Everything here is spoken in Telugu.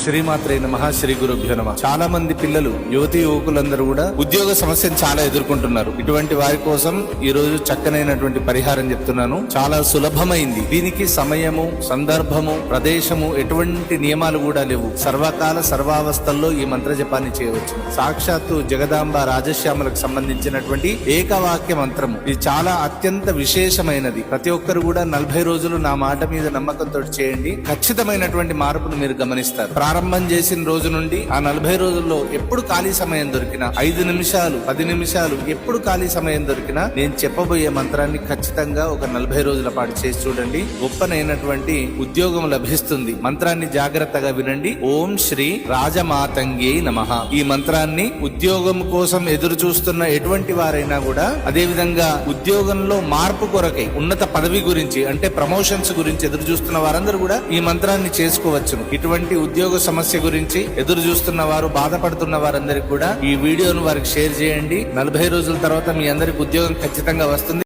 శ్రీమాత్రే నమః. శ్రీ గురుభ్యో నమః. చాలా మంది పిల్లలు, యువతి యువకులందరూ కూడా ఉద్యోగ సమస్యను చాలా ఎదుర్కొంటున్నారు. ఇటువంటి వారి కోసం ఈ రోజు చక్కనైనటువంటి పరిహారం చెప్తున్నాను. చాలా సులభమైంది. దీనికి సమయము, సందర్భము, ప్రదేశము, ఎటువంటి నియమాలు కూడా లేవు. సర్వకాల సర్వావస్థల్లో ఈ మంత్ర జపాన్ని చేయవచ్చు. సాక్షాత్తు జగదాంబ రాజశ్యామలకు సంబంధించినటువంటి ఏకవాక్య మంత్రము. ఇది చాలా అత్యంత విశేషమైనది. ప్రతి ఒక్కరు కూడా 40 రోజులు నా మాట మీద నమ్మకంతో చేయండి. ఖచ్చితమైనటువంటి మార్పును మీరు గమనిస్తారు. ప్రారంభం చేసిన రోజు నుండి ఆ 40 రోజుల్లో ఎప్పుడు ఖాళీ సమయం దొరికినా 5 నిమిషాలు 10 నిమిషాలు ఎప్పుడు ఖాళీ సమయం దొరికినా నేను చెప్పబోయే మంత్రాన్ని ఖచ్చితంగా ఒక 40 రోజుల పాటు చేసి చూడండి. గొప్పనైనటువంటి ఉద్యోగం లభిస్తుంది. మంత్రాన్ని జాగ్రత్తగా వినండి. ఓం శ్రీ రాజమాతంగే నమః. ఈ మంత్రాన్ని ఉద్యోగం కోసం ఎదురు చూస్తున్న ఎటువంటి వారైనా కూడా, అదే విధంగా ఉద్యోగంలో మార్పు కొరకై ఉన్నత పదవి గురించి అంటే ప్రమోషన్స్ గురించి ఎదురు చూస్తున్న వారందరూ కూడా ఈ మంత్రాన్ని చేసుకోవచ్చును. ఇటువంటి ఉద్యోగ సమస్య గురించి ఎదురు చూస్తున్న వారు, బాధపడుతున్న వారందరికీ కూడా ఈ వీడియోను వారికి షేర్ చేయండి. 40 రోజుల తర్వాత మీ అందరికి ఉద్యోగం ఖచ్చితంగా వస్తుంది.